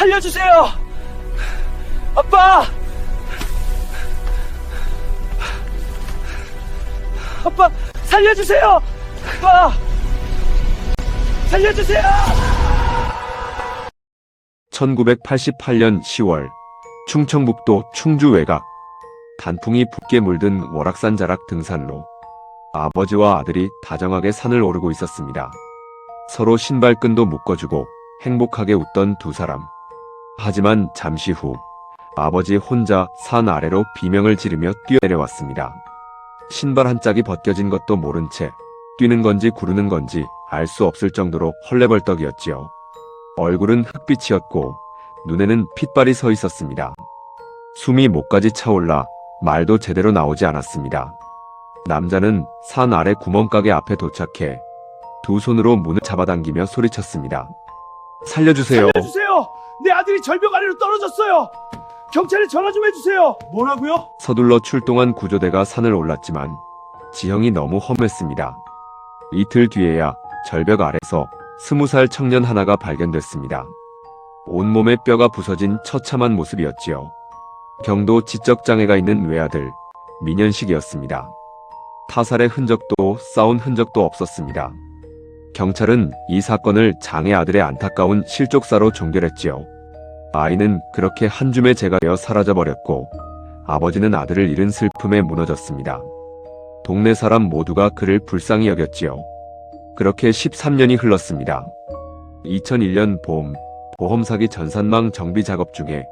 살려주세요! 아빠! 아빠, 살려주세요! 아빠! 살려주세요! 1988년 10월 충청북도 충주 외곽 단풍이 붉게 물든 월악산 자락 등산로 아버지와 아들이 다정하게 산을 오르고 있었습니다. 서로 신발끈도 묶어주고 행복하게 웃던 두 사람. 하지만 잠시 후 아버지 혼자 산 아래로 비명을 지르며 뛰어내려왔습니다. 신발 한 짝이 벗겨진 것도 모른 채 뛰는 건지 구르는 건지 알 수 없을 정도로 헐레벌떡이었지요. 얼굴은 흑빛이었고 눈에는 핏발이 서 있었습니다. 숨이 목까지 차올라 말도 제대로 나오지 않았습니다. 남자는 산 아래 구멍가게 앞에 도착해 두 손으로 문을 잡아당기며 소리쳤습니다. 살려주세요. 살려주세요! 내 아들이 절벽 아래로 떨어졌어요! 경찰에 전화 좀 해주세요! 뭐라고요? 서둘러 출동한 구조대가 산을 올랐지만 지형이 너무 험했습니다. 이틀 뒤에야 절벽 아래서 20살 청년 하나가 발견됐습니다. 온몸에 뼈가 부서진 처참한 모습이었지요. 경도 지적장애가 있는 외아들 민현식이었습니다. 타살의 흔적도 싸운 흔적도 없었습니다. 경찰은 이 사건을 장애 아들의 안타까운 실족사로 종결했지요. 아이는 그렇게 한 줌의 재가 되어 사라져버렸고 아버지는 아들을 잃은 슬픔에 무너졌습니다. 동네 사람 모두가 그를 불쌍히 여겼지요. 그렇게 13년이 흘렀습니다. 2001년 봄 보험 사기 전산망 정비 작업 중에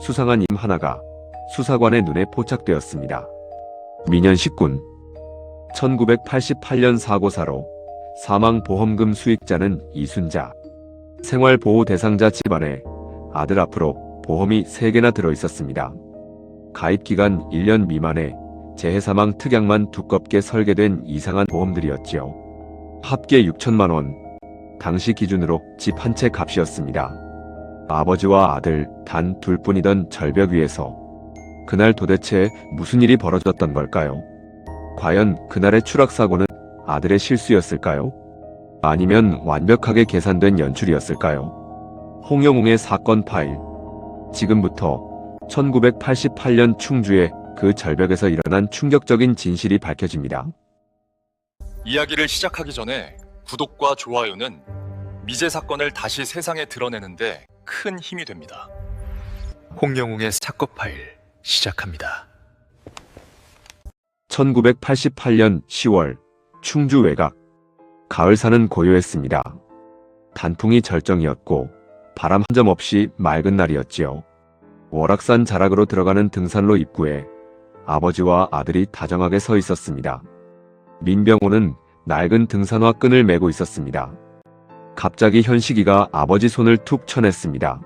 수상한 임 하나가 수사관의 눈에 포착되었습니다. 민현식 군. 1988년 사고사로 사망보험금 수익자는 이순자. 생활보호 대상자 집안에 아들 앞으로 보험이 3개나 들어있었습니다. 가입기간 1년 미만에 재해사망 특약만 두껍게 설계된 이상한 보험들이었지요. 합계 6천만 원. 당시 기준으로 집 한 채 값이었습니다. 아버지와 아들 단 둘뿐이던 절벽 위에서 그날 도대체 무슨 일이 벌어졌던 걸까요? 과연 그날의 추락사고는 아들의 실수였을까요? 아니면 완벽하게 계산된 연출이었을까요? 홍영웅의 사건 파일. 지금부터 1988년 충주의 그 절벽에서 일어난 충격적인 진실이 밝혀집니다. 이야기를 시작하기 전에 구독과 좋아요는 미제 사건을 다시 세상에 드러내는데 큰 힘이 됩니다. 홍영웅의 사건 파일 시작합니다. 1988년 10월 충주 외곽. 가을산은 고요했습니다. 단풍이 절정이었고 바람 한 점 없이 맑은 날이었지요. 월악산 자락으로 들어가는 등산로 입구에 아버지와 아들이 다정하게 서 있었습니다. 민병호는 낡은 등산화 끈을 메고 있었습니다. 갑자기 현식이가 아버지 손을 툭 쳐냈습니다.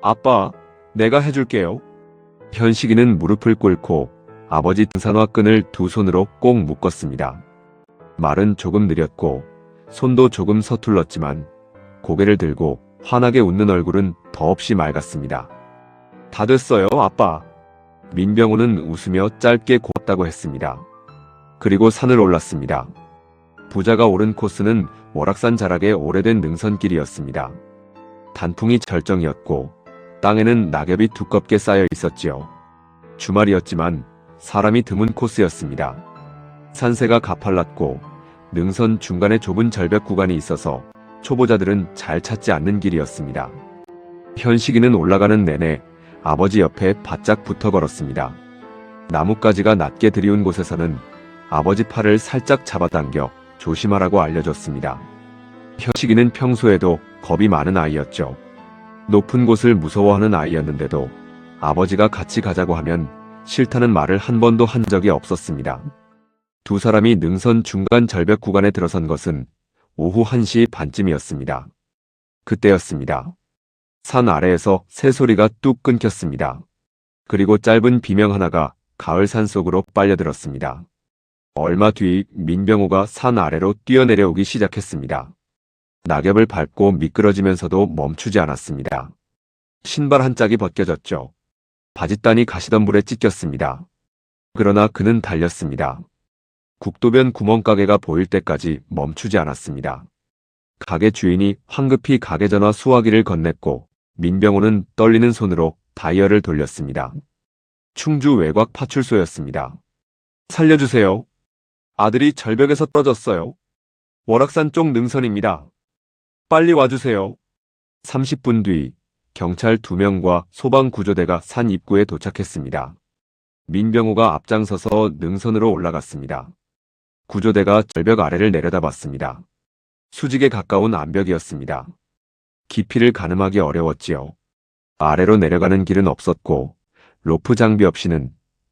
아빠, 내가 해줄게요. 현식이는 무릎을 꿇고 아버지 등산화 끈을 두 손으로 꼭 묶었습니다. 말은 조금 느렸고 손도 조금 서툴렀지만 고개를 들고 환하게 웃는 얼굴은 더없이 맑았습니다. 다 됐어요, 아빠. 민병호는 웃으며 짧게 고맙다고 했습니다. 그리고 산을 올랐습니다. 부자가 오른 코스는 월악산 자락의 오래된 능선길이었습니다. 단풍이 절정이었고 땅에는 낙엽이 두껍게 쌓여 있었지요. 주말이었지만 사람이 드문 코스였습니다. 산세가 가팔랐고 능선 중간에 좁은 절벽 구간이 있어서 초보자들은 잘 찾지 않는 길이었습니다. 현식이는 올라가는 내내 아버지 옆에 바짝 붙어 걸었습니다. 나뭇가지가 낮게 들이운 곳에서는 아버지 팔을 살짝 잡아당겨 조심하라고 알려줬습니다. 현식이는 평소에도 겁이 많은 아이였죠. 높은 곳을 무서워하는 아이였는데도 아버지가 같이 가자고 하면 싫다는 말을 한 번도 한 적이 없었습니다. 두 사람이 능선 중간 절벽 구간에 들어선 것은 오후 1시 반쯤이었습니다. 그때였습니다. 산 아래에서 새소리가 뚝 끊겼습니다. 그리고 짧은 비명 하나가 가을 산속으로 빨려들었습니다. 얼마 뒤 민병호가 산 아래로 뛰어내려오기 시작했습니다. 낙엽을 밟고 미끄러지면서도 멈추지 않았습니다. 신발 한 짝이 벗겨졌죠. 바짓단이 가시던 불에 찢겼습니다. 그러나 그는 달렸습니다. 국도변 구멍가게가 보일 때까지 멈추지 않았습니다. 가게 주인이 황급히 가게 전화 수화기를 건넸고 민병호는 떨리는 손으로 다이얼을 돌렸습니다. 충주 외곽 파출소였습니다. 살려주세요. 아들이 절벽에서 떨어졌어요. 월악산 쪽 능선입니다. 빨리 와주세요. 30분 뒤 경찰 2명과 소방구조대가 산 입구에 도착했습니다. 민병호가 앞장서서 능선으로 올라갔습니다. 구조대가 절벽 아래를 내려다봤습니다. 수직에 가까운 암벽이었습니다. 깊이를 가늠하기 어려웠지요. 아래로 내려가는 길은 없었고 로프 장비 없이는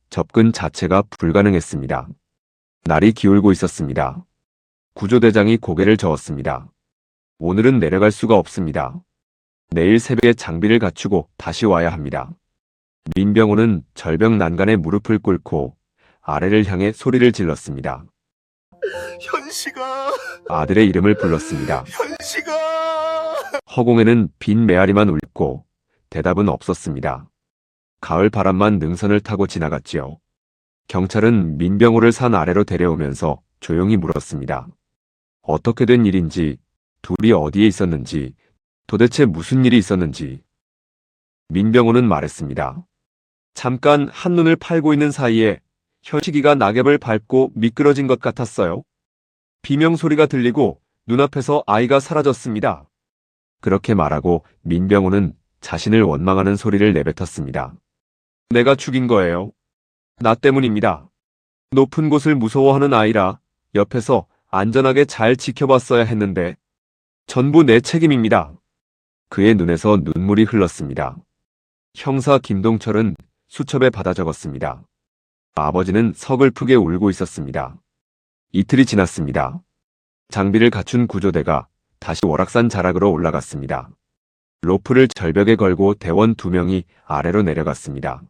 접근 자체가 불가능했습니다. 날이 기울고 있었습니다. 구조대장이 고개를 저었습니다. 오늘은 내려갈 수가 없습니다. 내일 새벽에 장비를 갖추고 다시 와야 합니다. 민병호는 절벽 난간에 무릎을 꿇고 아래를 향해 소리를 질렀습니다. 현식아, 아들의 이름을 불렀습니다. 현식아. 허공에는 빈 메아리만 울렸고 대답은 없었습니다. 가을 바람만 능선을 타고 지나갔지요. 경찰은 민병호를 산 아래로 데려오면서 조용히 물었습니다. 어떻게 된 일인지, 둘이 어디에 있었는지, 도대체 무슨 일이 있었는지. 민병호는 말했습니다. 잠깐 한눈을 팔고 있는 사이에 현식이가 낙엽을 밟고 미끄러진 것 같았어요. 비명 소리가 들리고 눈앞에서 아이가 사라졌습니다. 그렇게 말하고 민병호는 자신을 원망하는 소리를 내뱉었습니다. 내가 죽인 거예요. 나 때문입니다. 높은 곳을 무서워하는 아이라 옆에서 안전하게 잘 지켜봤어야 했는데 전부 내 책임입니다. 그의 눈에서 눈물이 흘렀습니다. 형사 김동철은 수첩에 받아 적었습니다. 아버지는 서글프게 울고 있었습니다. 이틀이 지났습니다. 장비를 갖춘 구조대가 다시 월악산 자락으로 올라갔습니다. 로프를 절벽에 걸고 대원 2명이 아래로 내려갔습니다.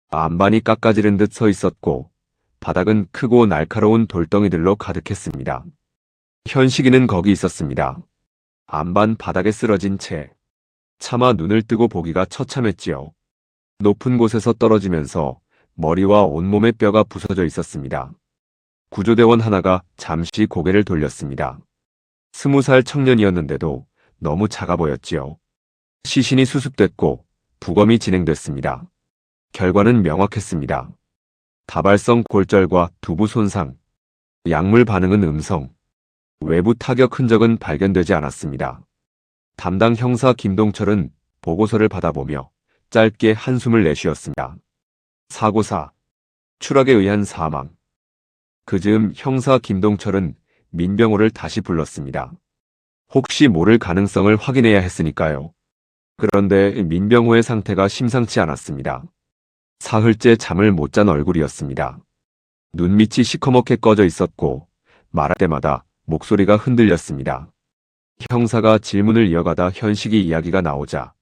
안반이 깎아지른 듯 서 있었고 바닥은 크고 날카로운 돌덩이들로 가득했습니다. 현식이는 거기 있었습니다. 안반 바닥에 쓰러진 채 차마 눈을 뜨고 보기가 처참했지요. 높은 곳에서 떨어지면서 머리와 온몸의 뼈가 부서져 있었습니다. 구조대원 하나가 잠시 고개를 돌렸습니다. 20살 청년이었는데도 너무 작아 보였지요. 시신이 수습됐고 부검이 진행됐습니다. 결과는 명확했습니다. 다발성 골절과 두부 손상, 약물 반응은 음성, 외부 타격 흔적은 발견되지 않았습니다. 담당 형사 김동철은 보고서를 받아보며 짧게 한숨을 내쉬었습니다. 사고사, 추락에 의한 사망. 그 즈음 형사 김동철은 민병호를 다시 불렀습니다. 혹시 모를 가능성을 확인해야 했으니까요. 그런데 민병호의 상태가 심상치 않았습니다. 사흘째 잠을 못 잔 얼굴이었습니다. 눈밑이 시커멓게 꺼져 있었고 말할 때마다 목소리가 흔들렸습니다. 형사가 질문을 이어가다 현식이 이야기가 나오자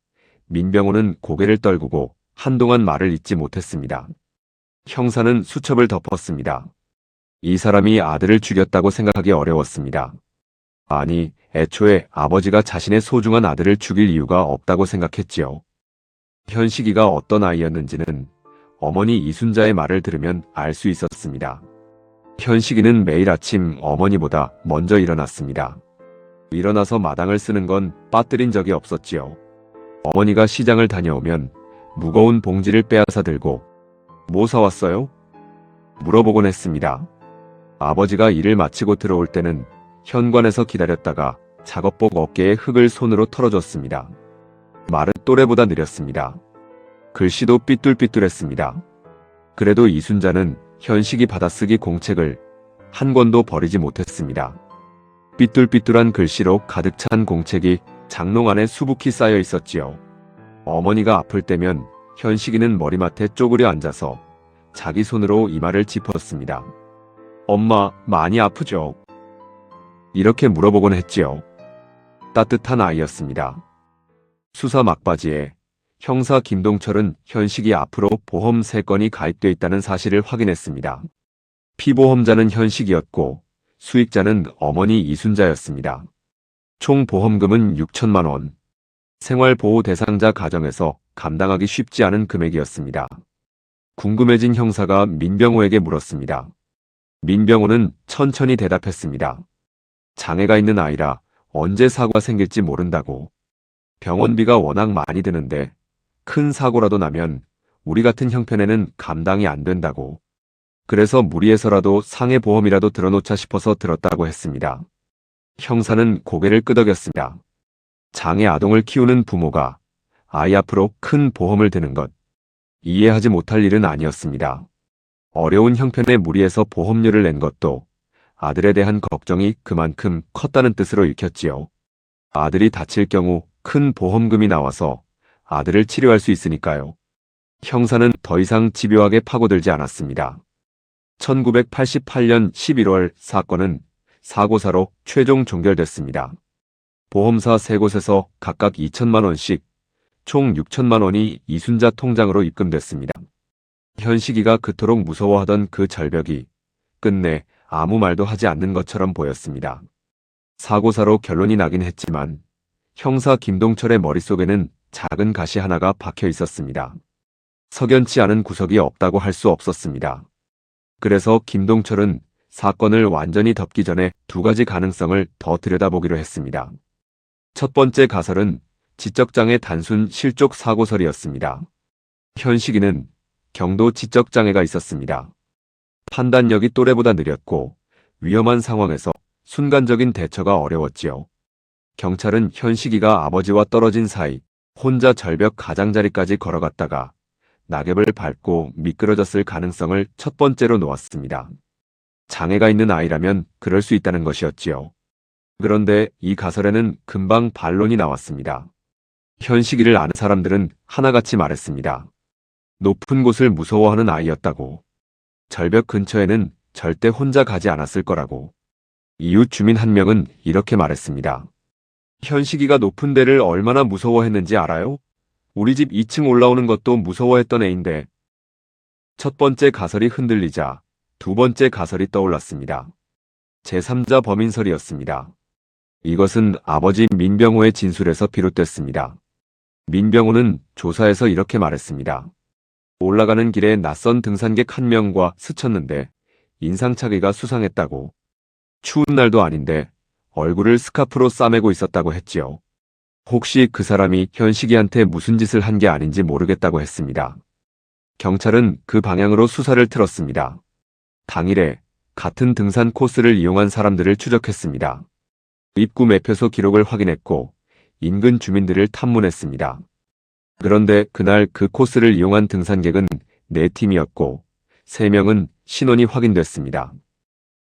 민병호는 고개를 떨구고 한동안 말을 잇지 못했습니다. 형사는 수첩을 덮었습니다. 이 사람이 아들을 죽였다고 생각하기 어려웠습니다. 아니, 애초에 아버지가 자신의 소중한 아들을 죽일 이유가 없다고 생각했지요. 현식이가 어떤 아이였는지는 어머니 이순자의 말을 들으면 알 수 있었습니다. 현식이는 매일 아침 어머니보다 먼저 일어났습니다. 일어나서 마당을 쓰는 건 빠뜨린 적이 없었지요. 어머니가 시장을 다녀오면 무거운 봉지를 빼앗아 들고 뭐 사왔어요? 물어보곤 했습니다. 아버지가 일을 마치고 들어올 때는 현관에서 기다렸다가 작업복 어깨에 흙을 손으로 털어줬습니다. 말은 또래보다 느렸습니다. 글씨도 삐뚤삐뚤했습니다. 그래도 이순자는 현식이 받아쓰기 공책을 한 권도 버리지 못했습니다. 삐뚤삐뚤한 글씨로 가득 찬 공책이 장롱 안에 수북히 쌓여 있었지요. 어머니가 아플 때면 현식이는 머리맡에 쪼그려 앉아서 자기 손으로 이마를 짚었습니다. 엄마, 많이 아프죠? 이렇게 물어보곤 했지요. 따뜻한 아이였습니다. 수사 막바지에 형사 김동철은 현식이 앞으로 보험 3건이 가입돼 있다는 사실을 확인했습니다. 피보험자는 현식이었고 수익자는 어머니 이순자였습니다. 총 보험금은 6천만 원. 생활보호 대상자 가정에서 감당하기 쉽지 않은 금액이었습니다. 궁금해진 형사가 민병호에게 물었습니다. 민병호는 천천히 대답했습니다. 장애가 있는 아이라 언제 사고가 생길지 모른다고. 병원비가 워낙 많이 드는데 큰 사고라도 나면 우리 같은 형편에는 감당이 안 된다고. 그래서 무리해서라도 상해보험이라도 들어놓자 싶어서 들었다고 했습니다. 형사는 고개를 끄덕였습니다. 장애 아동을 키우는 부모가 아이 앞으로 큰 보험을 드는 것, 이해하지 못할 일은 아니었습니다. 어려운 형편에 무리해서 보험료를 낸 것도 아들에 대한 걱정이 그만큼 컸다는 뜻으로 읽혔지요. 아들이 다칠 경우 큰 보험금이 나와서 아들을 치료할 수 있으니까요. 형사는 더 이상 집요하게 파고들지 않았습니다. 1988년 11월 사건은 사고사로 최종 종결됐습니다. 보험사 3곳에서 각각 2천만 원씩 총 6천만 원이 이순자 통장으로 입금됐습니다. 현식이가 그토록 무서워하던 그 절벽이 끝내 아무 말도 하지 않는 것처럼 보였습니다. 사고사로 결론이 나긴 했지만 형사 김동철의 머릿속에는 작은 가시 하나가 박혀 있었습니다. 석연치 않은 구석이 없다고 할 수 없었습니다. 그래서 김동철은 사건을 완전히 덮기 전에 2가지 가능성을 더 들여다보기로 했습니다. 첫 번째 가설은 지적장애 단순 실족 사고설이었습니다. 현식이는 경도 지적장애가 있었습니다. 판단력이 또래보다 느렸고 위험한 상황에서 순간적인 대처가 어려웠지요. 경찰은 현식이가 아버지와 떨어진 사이 혼자 절벽 가장자리까지 걸어갔다가 낙엽을 밟고 미끄러졌을 가능성을 첫 번째로 놓았습니다. 장애가 있는 아이라면 그럴 수 있다는 것이었지요. 그런데 이 가설에는 금방 반론이 나왔습니다. 현식이를 아는 사람들은 하나같이 말했습니다. 높은 곳을 무서워하는 아이였다고. 절벽 근처에는 절대 혼자 가지 않았을 거라고. 이웃 주민 한 명은 이렇게 말했습니다. 현식이가 높은 데를 얼마나 무서워했는지 알아요? 우리 집 2층 올라오는 것도 무서워했던 애인데. 첫 번째 가설이 흔들리자 2번째 가설이 떠올랐습니다. 제3자 범인설이었습니다. 이것은 아버지 민병호의 진술에서 비롯됐습니다. 민병호는 조사에서 이렇게 말했습니다. 올라가는 길에 낯선 등산객 한 명과 스쳤는데 인상착의가 수상했다고. 추운 날도 아닌데 얼굴을 스카프로 싸매고 있었다고 했지요. 혹시 그 사람이 현식이한테 무슨 짓을 한 게 아닌지 모르겠다고 했습니다. 경찰은 그 방향으로 수사를 틀었습니다. 당일에 같은 등산 코스를 이용한 사람들을 추적했습니다. 입구 매표소 기록을 확인했고 인근 주민들을 탐문했습니다. 그런데 그날 그 코스를 이용한 등산객은 4팀이었고 3명은 신원이 확인됐습니다.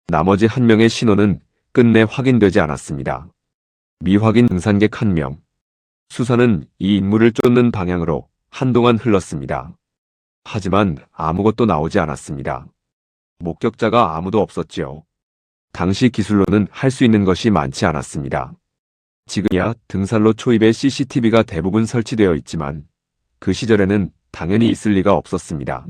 나머지 1명의 신원은 끝내 확인되지 않았습니다. 미확인 등산객 1명. 수사는 이 인물을 쫓는 방향으로 한동안 흘렀습니다. 하지만 아무것도 나오지 않았습니다. 목격자가 아무도 없었지요. 당시 기술로는 할 수 있는 것이 많지 않았습니다. 지금이야 등산로 초입에 CCTV가 대부분 설치되어 있지만 그 시절에는 당연히 있을 리가 없었습니다.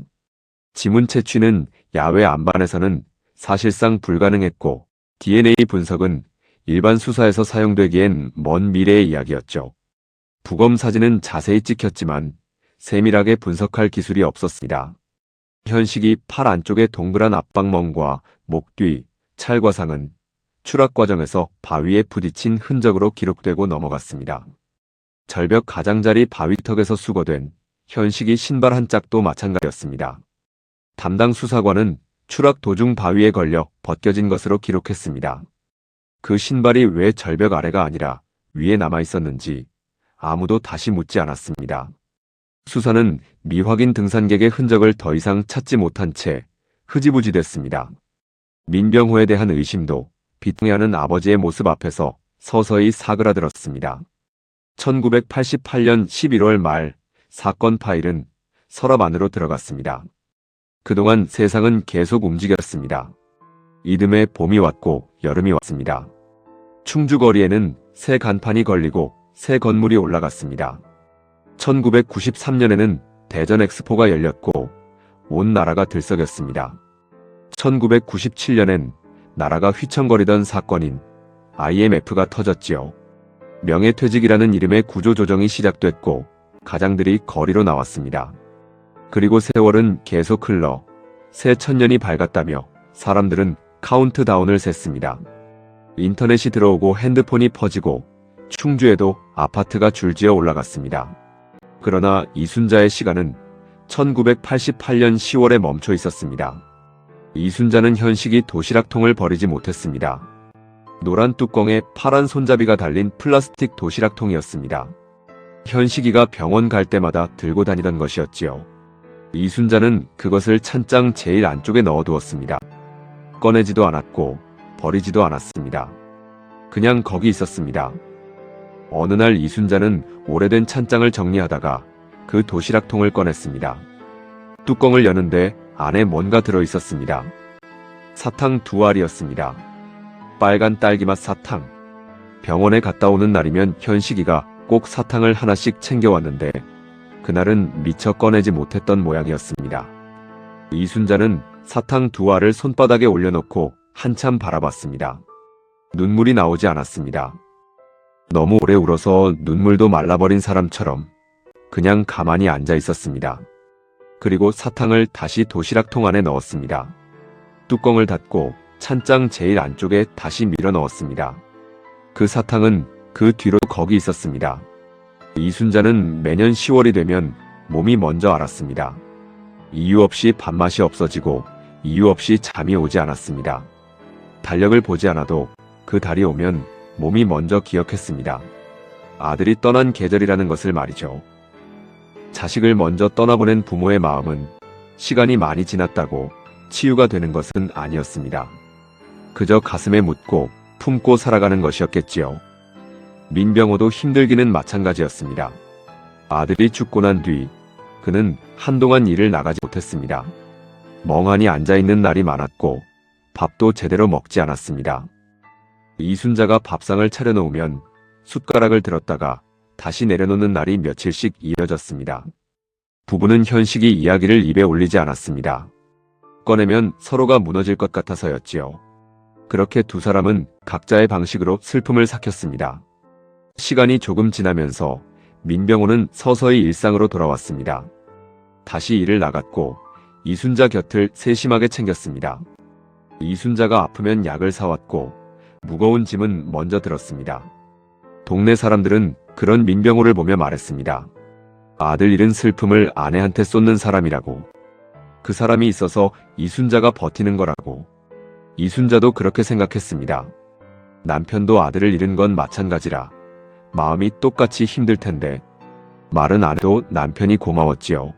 지문 채취는 야외 안반에서는 사실상 불가능했고 DNA 분석은 일반 수사에서 사용되기엔 먼 미래의 이야기였죠. 부검 사진은 자세히 찍혔지만 세밀하게 분석할 기술이 없었습니다. 현식이 팔 안쪽에 동그란 압박멍과 목 뒤, 찰과상은 추락 과정에서 바위에 부딪힌 흔적으로 기록되고 넘어갔습니다. 절벽 가장자리 바위턱에서 수거된 현식이 신발 한 짝도 마찬가지였습니다. 담당 수사관은 추락 도중 바위에 걸려 벗겨진 것으로 기록했습니다. 그 신발이 왜 절벽 아래가 아니라 위에 남아 있었는지 아무도 다시 묻지 않았습니다. 수사는 미확인 등산객의 흔적을 더 이상 찾지 못한 채 흐지부지 됐습니다. 민병호에 대한 의심도 비통해하는 아버지의 모습 앞에서 서서히 사그라들었습니다. 1988년 11월 말 사건 파일은 서랍 안으로 들어갔습니다. 그동안 세상은 계속 움직였습니다. 이듬해 봄이 왔고 여름이 왔습니다. 충주 거리에는 새 간판이 걸리고 새 건물이 올라갔습니다. 1993년에는 대전 엑스포가 열렸고 온 나라가 들썩였습니다. 1997년엔 나라가 휘청거리던 사건인 IMF가 터졌지요. 명예퇴직이라는 이름의 구조조정이 시작됐고 가장들이 거리로 나왔습니다. 그리고 세월은 계속 흘러 새 천년이 밝았다며 사람들은 카운트다운을 셌습니다. 인터넷이 들어오고 핸드폰이 퍼지고 충주에도 아파트가 줄지어 올라갔습니다. 그러나 이순자의 시간은 1988년 10월에 멈춰 있었습니다. 이순자는 현식이 도시락통을 버리지 못했습니다. 노란 뚜껑에 파란 손잡이가 달린 플라스틱 도시락통이었습니다. 현식이가 병원 갈 때마다 들고 다니던 것이었지요. 이순자는 그것을 찬장 제일 안쪽에 넣어두었습니다. 꺼내지도 않았고 버리지도 않았습니다. 그냥 거기 있었습니다. 어느 날 이순자는 오래된 찬장을 정리하다가 그 도시락통을 꺼냈습니다. 뚜껑을 여는데 안에 뭔가 들어있었습니다. 사탕 2알이었습니다. 빨간 딸기맛 사탕. 병원에 갔다 오는 날이면 현식이가 꼭 사탕을 하나씩 챙겨왔는데 그날은 미처 꺼내지 못했던 모양이었습니다. 이순자는 사탕 2알을 손바닥에 올려놓고 한참 바라봤습니다. 눈물이 나오지 않았습니다. 너무 오래 울어서 눈물도 말라버린 사람처럼 그냥 가만히 앉아 있었습니다. 그리고 사탕을 다시 도시락통 안에 넣었습니다. 뚜껑을 닫고 찬장 제일 안쪽에 다시 밀어 넣었습니다. 그 사탕은 그 뒤로 거기 있었습니다. 이순자는 매년 10월이 되면 몸이 먼저 앓았습니다. 이유 없이 밥맛이 없어지고 이유 없이 잠이 오지 않았습니다. 달력을 보지 않아도 그 달이 오면 몸이 먼저 기억했습니다. 아들이 떠난 계절이라는 것을 말이죠. 자식을 먼저 떠나보낸 부모의 마음은 시간이 많이 지났다고 치유가 되는 것은 아니었습니다. 그저 가슴에 묻고 품고 살아가는 것이었겠지요. 민병호도 힘들기는 마찬가지였습니다. 아들이 죽고 난 뒤 그는 한동안 일을 나가지 못했습니다. 멍하니 앉아있는 날이 많았고 밥도 제대로 먹지 않았습니다. 이순자가 밥상을 차려놓으면 숟가락을 들었다가 다시 내려놓는 날이 며칠씩 이어졌습니다. 부부는 현식이 이야기를 입에 올리지 않았습니다. 꺼내면 서로가 무너질 것 같아서였지요. 그렇게 두 사람은 각자의 방식으로 슬픔을 삭혔습니다. 시간이 조금 지나면서 민병호는 서서히 일상으로 돌아왔습니다. 다시 일을 나갔고 이순자 곁을 세심하게 챙겼습니다. 이순자가 아프면 약을 사왔고 무거운 짐은 먼저 들었습니다. 동네 사람들은 그런 민병호를 보며 말했습니다. 아들 잃은 슬픔을 아내한테 쏟는 사람이라고. 그 사람이 있어서 이순자가 버티는 거라고. 이순자도 그렇게 생각했습니다. 남편도 아들을 잃은 건 마찬가지라 마음이 똑같이 힘들 텐데 말은 안 해도 남편이 고마웠지요.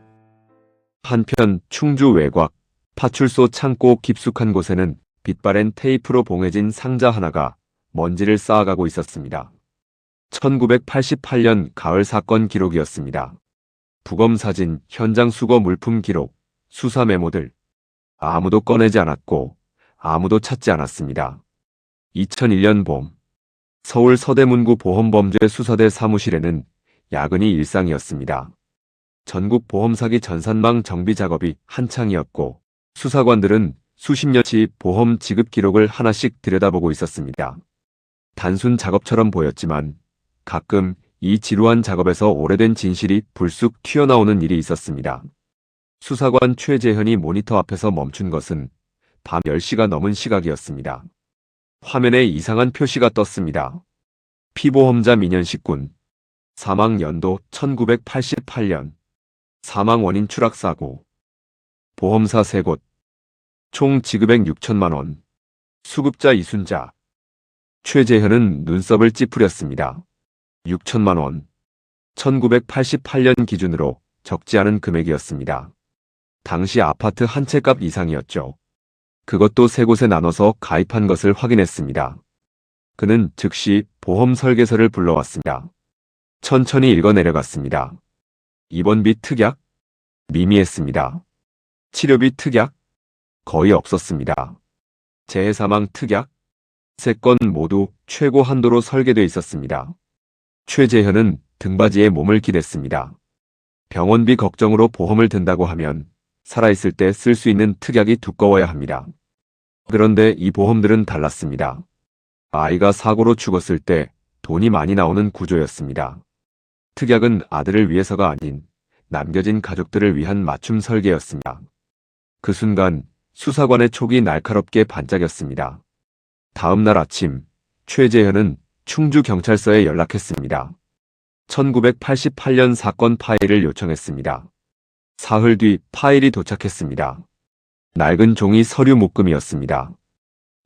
한편 충주 외곽 파출소 창고 깊숙한 곳에는 빛바랜 테이프로 봉해진 상자 하나가 먼지를 쌓아가고 있었습니다. 1988년 가을 사건 기록이었습니다. 부검 사진, 현장 수거 물품 기록, 수사 메모들. 아무도 꺼내지 않았고 아무도 찾지 않았습니다. 2001년 봄, 서울 서대문구 보험범죄 수사대 사무실에는 야근이 일상이었습니다. 전국 보험사기 전산망 정비 작업이 한창이었고 수사관들은 수십 년치 보험 지급 기록을 하나씩 들여다보고 있었습니다. 단순 작업처럼 보였지만 가끔 이 지루한 작업에서 오래된 진실이 불쑥 튀어나오는 일이 있었습니다. 수사관 최재현이 모니터 앞에서 멈춘 것은 밤 10시가 넘은 시각이었습니다. 화면에 이상한 표시가 떴습니다. 피보험자 민현식 군. 사망 연도 1988년. 사망 원인 추락사고. 보험사 3곳. 총 지급액 6천만 원. 수급자 이순자. 최재현은 눈썹을 찌푸렸습니다. 6천만 원. 1988년 기준으로 적지 않은 금액이었습니다. 당시 아파트 한 채 값 이상이었죠. 그것도 3곳에 나눠서 가입한 것을 확인했습니다. 그는 즉시 보험 설계서를 불러왔습니다. 천천히 읽어 내려갔습니다. 입원비 특약? 미미했습니다. 치료비 특약? 거의 없었습니다. 재해사망 특약? 3건 모두 최고 한도로 설계되어 있었습니다. 최재현은 등받이에 몸을 기댔습니다. 병원비 걱정으로 보험을 든다고 하면 살아있을 때 쓸 수 있는 특약이 두꺼워야 합니다. 그런데 이 보험들은 달랐습니다. 아이가 사고로 죽었을 때 돈이 많이 나오는 구조였습니다. 특약은 아들을 위해서가 아닌 남겨진 가족들을 위한 맞춤 설계였습니다. 그 순간 수사관의 촉이 날카롭게 반짝였습니다. 다음 날 아침 최재현은 충주경찰서에 연락했습니다. 1988년 사건 파일을 요청했습니다. 사흘 뒤 파일이 도착했습니다. 낡은 종이 서류 묶음이었습니다.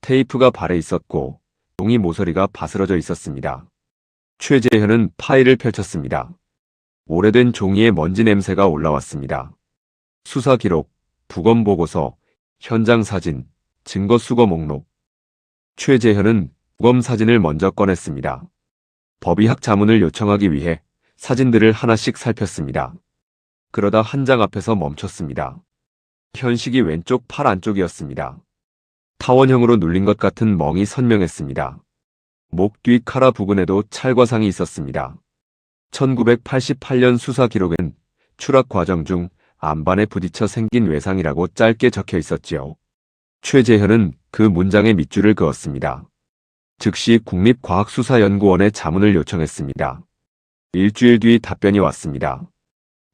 테이프가 발에 있었고 종이 모서리가 바스러져 있었습니다. 최재현은 파일을 펼쳤습니다. 오래된 종이에 먼지 냄새가 올라왔습니다. 수사 기록, 부검 보고서, 현장 사진, 증거 수거 목록. 최재현은 부검 사진을 먼저 꺼냈습니다. 법의학 자문을 요청하기 위해 사진들을 하나씩 살폈습니다. 그러다 한 장 앞에서 멈췄습니다. 현식이 왼쪽 팔 안쪽이었습니다. 타원형으로 눌린 것 같은 멍이 선명했습니다. 목 뒤 카라 부근에도 찰과상이 있었습니다. 1988년 수사 기록엔 추락 과정 중 안반에 부딪혀 생긴 외상이라고 짧게 적혀 있었지요. 최재현은 그 문장에 밑줄을 그었습니다. 즉시 국립과학수사연구원에 자문을 요청했습니다. 일주일 뒤 답변이 왔습니다.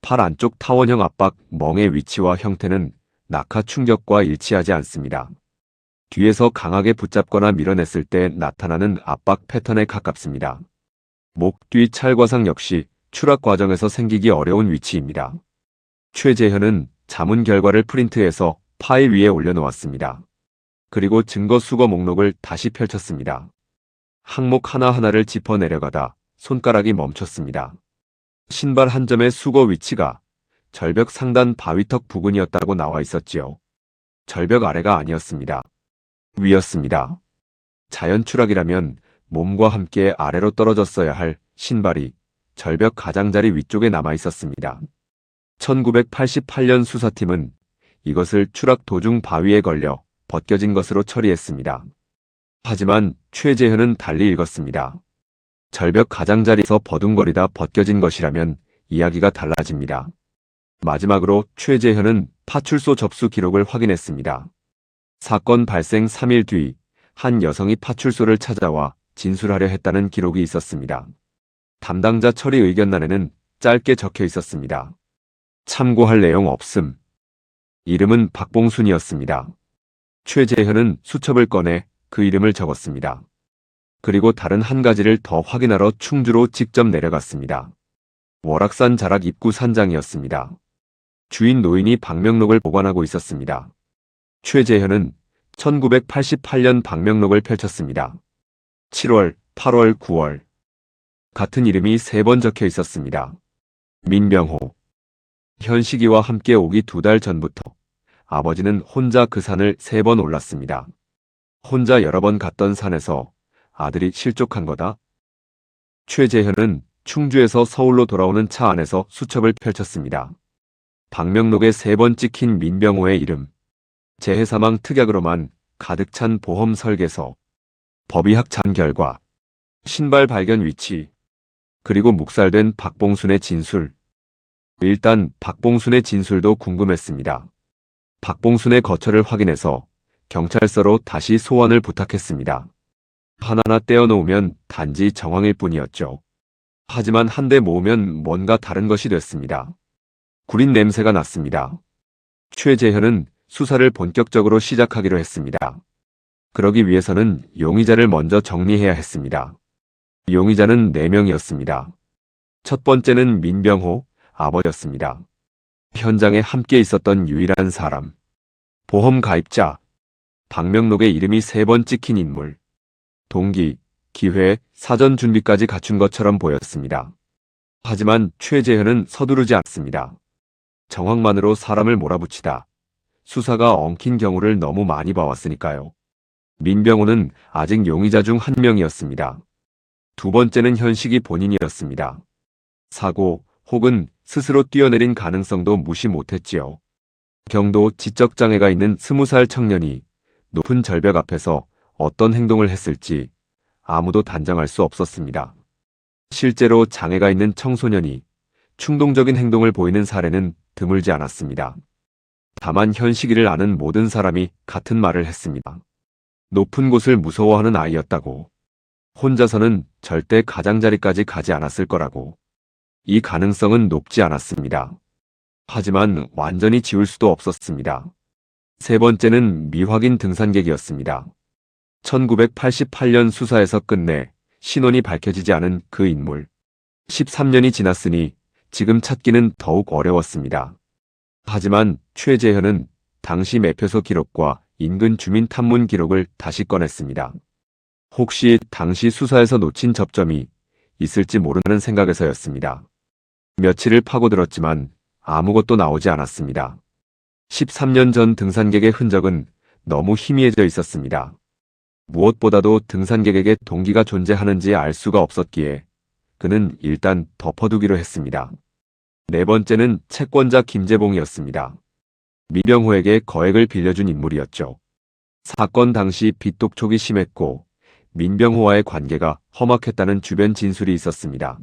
팔 안쪽 타원형 압박 멍의 위치와 형태는 낙하 충격과 일치하지 않습니다. 뒤에서 강하게 붙잡거나 밀어냈을 때 나타나는 압박 패턴에 가깝습니다. 목 뒤 찰과상 역시 추락 과정에서 생기기 어려운 위치입니다. 최재현은 자문 결과를 프린트해서 파일 위에 올려놓았습니다. 그리고 증거 수거 목록을 다시 펼쳤습니다. 항목 하나하나를 짚어 내려가다 손가락이 멈췄습니다. 신발 한 점의 수거 위치가 절벽 상단 바위턱 부근이었다고 나와 있었지요. 절벽 아래가 아니었습니다. 위였습니다. 자연 추락이라면 몸과 함께 아래로 떨어졌어야 할 신발이 절벽 가장자리 위쪽에 남아 있었습니다. 1988년 수사팀은 이것을 추락 도중 바위에 걸려 벗겨진 것으로 처리했습니다. 하지만 최재현은 달리 읽었습니다. 절벽 가장자리에서 버둥거리다 벗겨진 것이라면 이야기가 달라집니다. 마지막으로 최재현은 파출소 접수 기록을 확인했습니다. 사건 발생 3일 뒤 한 여성이 파출소를 찾아와 진술하려 했다는 기록이 있었습니다. 담당자 처리 의견란에는 짧게 적혀 있었습니다. 참고할 내용 없음. 이름은 박봉순이었습니다. 최재현은 수첩을 꺼내 그 이름을 적었습니다. 그리고 다른 한 가지를 더 확인하러 충주로 직접 내려갔습니다. 월악산 자락 입구 산장이었습니다. 주인 노인이 방명록을 보관하고 있었습니다. 최재현은 1988년 방명록을 펼쳤습니다. 7월, 8월, 9월. 같은 이름이 3번 적혀 있었습니다. 민병호. 현식이와 함께 오기 2달 전부터 아버지는 혼자 그 산을 3번 올랐습니다. 혼자 여러 번 갔던 산에서 아들이 실족한 거다. 최재현은 충주에서 서울로 돌아오는 차 안에서 수첩을 펼쳤습니다. 방명록에 3번 찍힌 민병호의 이름. 재해 사망 특약으로만 가득 찬 보험 설계서, 법의학 자문 결과, 신발 발견 위치, 그리고 묵살된 박봉순의 진술. 일단 박봉순의 진술도 궁금했습니다. 박봉순의 거처를 확인해서 경찰서로 다시 소환을 부탁했습니다. 하나하나 떼어놓으면 단지 정황일 뿐이었죠. 하지만 한데 모으면 뭔가 다른 것이 됐습니다. 구린 냄새가 났습니다. 최재현은 수사를 본격적으로 시작하기로 했습니다. 그러기 위해서는 용의자를 먼저 정리해야 했습니다. 용의자는 4명이었습니다. 첫 번째는 민병호, 아버지였습니다. 현장에 함께 있었던 유일한 사람. 보험 가입자. 방명록에 이름이 3번 찍힌 인물. 동기, 기회, 사전 준비까지 갖춘 것처럼 보였습니다. 하지만 최재현은 서두르지 않습니다. 정황만으로 사람을 몰아붙이다. 수사가 엉킨 경우를 너무 많이 봐왔으니까요. 민병호는 아직 용의자 중 한 명이었습니다. 두 번째는 현식이 본인이었습니다. 사고 혹은 스스로 뛰어내린 가능성도 무시 못했지요. 경도 지적장애가 있는 20살 청년이 높은 절벽 앞에서 어떤 행동을 했을지 아무도 단정할 수 없었습니다. 실제로 장애가 있는 청소년이 충동적인 행동을 보이는 사례는 드물지 않았습니다. 다만 현식이를 아는 모든 사람이 같은 말을 했습니다. 높은 곳을 무서워하는 아이였다고. 혼자서는 절대 가장자리까지 가지 않았을 거라고. 이 가능성은 높지 않았습니다. 하지만 완전히 지울 수도 없었습니다. 세 번째는 미확인 등산객이었습니다. 1988년 수사에서 끝내 신원이 밝혀지지 않은 그 인물. 13년이 지났으니 지금 찾기는 더욱 어려웠습니다. 하지만 최재현은 당시 매표소 기록과 인근 주민 탐문 기록을 다시 꺼냈습니다. 혹시 당시 수사에서 놓친 접점이 있을지 모르는 생각에서였습니다. 며칠을 파고들었지만 아무것도 나오지 않았습니다. 13년 전 등산객의 흔적은 너무 희미해져 있었습니다. 무엇보다도 등산객에게 동기가 존재하는지 알 수가 없었기에 그는 일단 덮어두기로 했습니다. 네 번째는 채권자 김재봉이었습니다. 민병호에게 거액을 빌려준 인물이었죠. 사건 당시 빚 독촉이 심했고 민병호와의 관계가 험악했다는 주변 진술이 있었습니다.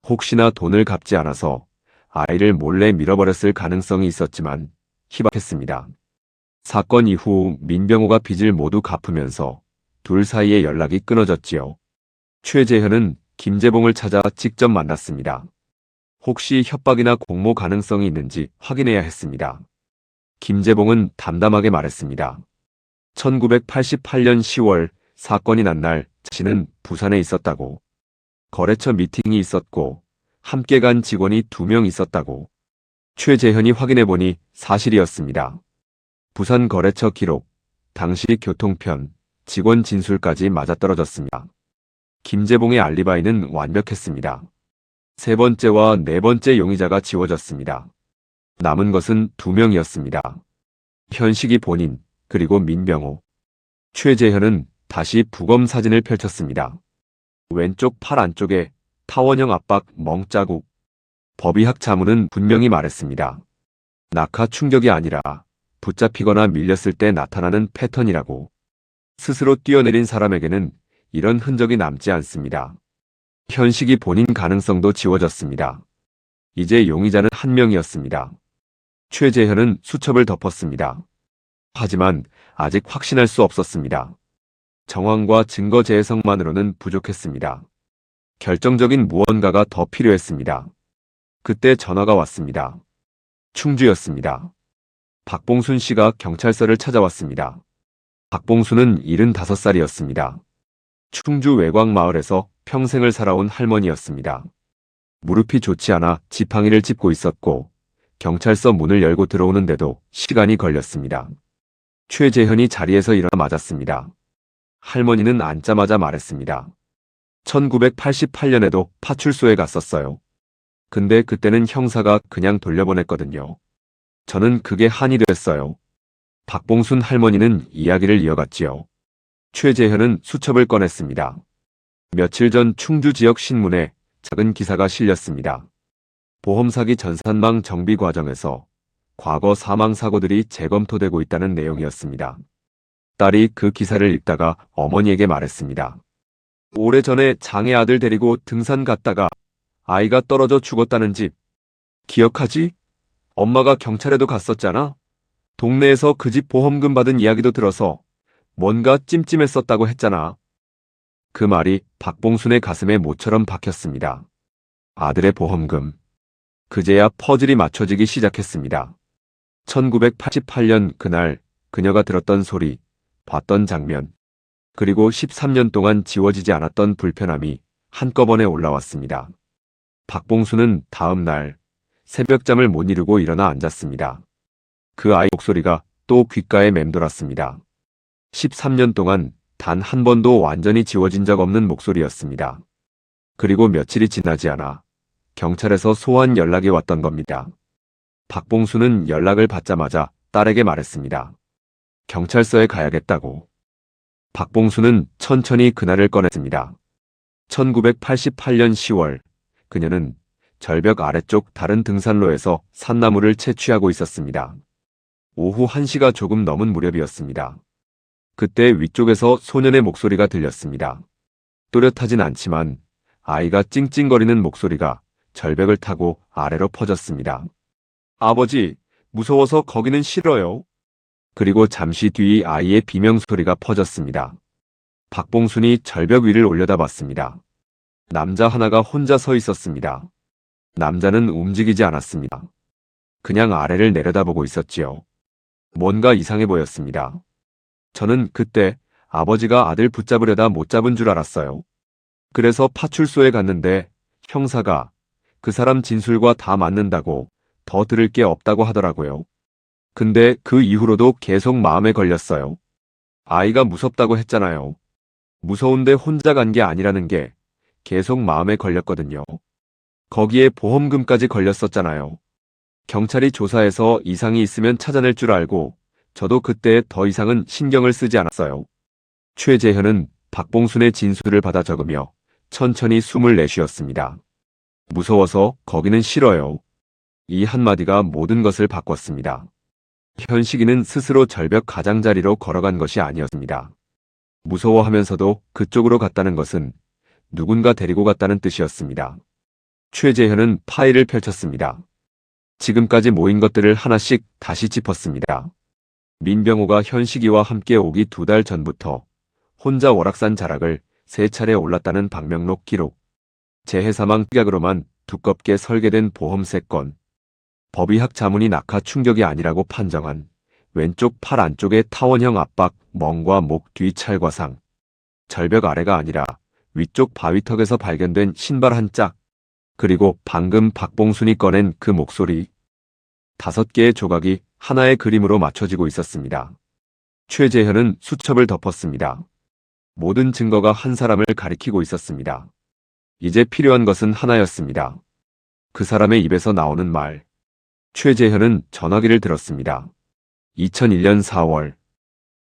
혹시나 돈을 갚지 않아서 아이를 몰래 밀어버렸을 가능성이 있었지만 희박했습니다. 사건 이후 민병호가 빚을 모두 갚으면서 둘 사이의 연락이 끊어졌지요. 최재현은 김재봉을 찾아 직접 만났습니다. 혹시 협박이나 공모 가능성이 있는지 확인해야 했습니다. 김재봉은 담담하게 말했습니다. 1988년 10월 사건이 난 날 자신은 부산에 있었다고. 거래처 미팅이 있었고 함께 간 직원이 2명 있었다고. 최재현이 확인해보니 사실이었습니다. 부산 거래처 기록, 당시 교통편, 직원 진술까지 맞아떨어졌습니다. 김재봉의 알리바이는 완벽했습니다. 세 번째와 네 번째 용의자가 지워졌습니다. 남은 것은 2명이었습니다. 현식이 본인, 그리고 민병호. 최재현은 다시 부검 사진을 펼쳤습니다. 왼쪽 팔 안쪽에 타원형 압박 멍자국. 법의학 자문은 분명히 말했습니다. 낙하 충격이 아니라 붙잡히거나 밀렸을 때 나타나는 패턴이라고. 스스로 뛰어내린 사람에게는 이런 흔적이 남지 않습니다. 현식이 본인 가능성도 지워졌습니다. 이제 용의자는 한 명이었습니다. 최재현은 수첩을 덮었습니다. 하지만 아직 확신할 수 없었습니다. 정황과 증거 재해석만으로는 부족했습니다. 결정적인 무언가가 더 필요했습니다. 그때 전화가 왔습니다. 충주였습니다. 박봉순 씨가 경찰서를 찾아왔습니다. 박봉순은 75살이었습니다. 충주 외곽마을에서 평생을 살아온 할머니였습니다. 무릎이 좋지 않아 지팡이를 짚고 있었고 경찰서 문을 열고 들어오는데도 시간이 걸렸습니다. 최재현이 자리에서 일어나 맞았습니다. 할머니는 앉자마자 말했습니다. 1988년에도 파출소에 갔었어요. 근데 그때는 형사가 그냥 돌려보냈거든요. 저는 그게 한이 됐어요. 박봉순 할머니는 이야기를 이어갔지요. 최재현은 수첩을 꺼냈습니다. 며칠 전 충주 지역 신문에 작은 기사가 실렸습니다. 보험 사기 전산망 정비 과정에서 과거 사망 사고들이 재검토되고 있다는 내용이었습니다. 딸이 그 기사를 읽다가 어머니에게 말했습니다. 오래전에 장애 아들 데리고 등산 갔다가 아이가 떨어져 죽었다는 집. 기억하지? 엄마가 경찰에도 갔었잖아. 동네에서 그 집 보험금 받은 이야기도 들어서 뭔가 찜찜했었다고 했잖아. 그 말이 박봉순의 가슴에 모처럼 박혔습니다. 아들의 보험금. 그제야 퍼즐이 맞춰지기 시작했습니다. 1988년 그날 그녀가 들었던 소리, 봤던 장면, 그리고 13년 동안 지워지지 않았던 불편함이 한꺼번에 올라왔습니다. 박봉수는 다음 날 새벽잠을 못 이루고 일어나 앉았습니다. 그 아이 목소리가 또 귓가에 맴돌았습니다. 13년 동안 단 한 번도 완전히 지워진 적 없는 목소리였습니다. 그리고 며칠이 지나지 않아 경찰에서 소환 연락이 왔던 겁니다. 박봉수는 연락을 받자마자 딸에게 말했습니다. 경찰서에 가야겠다고. 박봉수는 천천히 그날을 꺼냈습니다. 1988년 10월, 그녀는 절벽 아래쪽 다른 등산로에서 산나무를 채취하고 있었습니다. 오후 1시가 조금 넘은 무렵이었습니다. 그때 위쪽에서 소년의 목소리가 들렸습니다. 또렷하진 않지만 아이가 찡찡거리는 목소리가 절벽을 타고 아래로 퍼졌습니다. 아버지, 무서워서 거기는 싫어요. 그리고 잠시 뒤 아이의 비명소리가 퍼졌습니다. 박봉순이 절벽 위를 올려다봤습니다. 남자 하나가 혼자 서 있었습니다. 남자는 움직이지 않았습니다. 그냥 아래를 내려다보고 있었지요. 뭔가 이상해 보였습니다. 저는 그때 아버지가 아들 붙잡으려다 못 잡은 줄 알았어요. 그래서 파출소에 갔는데 형사가 그 사람 진술과 다 맞는다고 더 들을 게 없다고 하더라고요. 근데 그 이후로도 계속 마음에 걸렸어요. 아이가 무섭다고 했잖아요. 무서운데 혼자 간 게 아니라는 게 계속 마음에 걸렸거든요. 거기에 보험금까지 걸렸었잖아요. 경찰이 조사해서 이상이 있으면 찾아낼 줄 알고 저도 그때 더 이상은 신경을 쓰지 않았어요. 최재현은 박봉순의 진술을 받아 적으며 천천히 숨을 내쉬었습니다. 무서워서 거기는 싫어요. 이 한마디가 모든 것을 바꿨습니다. 현식이는 스스로 절벽 가장자리로 걸어간 것이 아니었습니다. 무서워하면서도 그쪽으로 갔다는 것은 누군가 데리고 갔다는 뜻이었습니다. 최재현은 파일을 펼쳤습니다. 지금까지 모인 것들을 하나씩 다시 짚었습니다. 민병호가 현식이와 함께 오기 2달 전부터 혼자 월악산 자락을 3차례 올랐다는 박명록 기록, 재해 사망 특약으로만 두껍게 설계된 보험세 건, 법의학 자문이 낙하 충격이 아니라고 판정한 왼쪽 팔 안쪽의 타원형 압박, 멍과 목 뒤 찰과상, 절벽 아래가 아니라 위쪽 바위턱에서 발견된 신발 한 짝, 그리고 방금 박봉순이 꺼낸 그 목소리. 5개의 조각이 하나의 그림으로 맞춰지고 있었습니다. 최재현은 수첩을 덮었습니다. 모든 증거가 한 사람을 가리키고 있었습니다. 이제 필요한 것은 하나였습니다. 그 사람의 입에서 나오는 말. 최재현은 전화기를 들었습니다. 2001년 4월,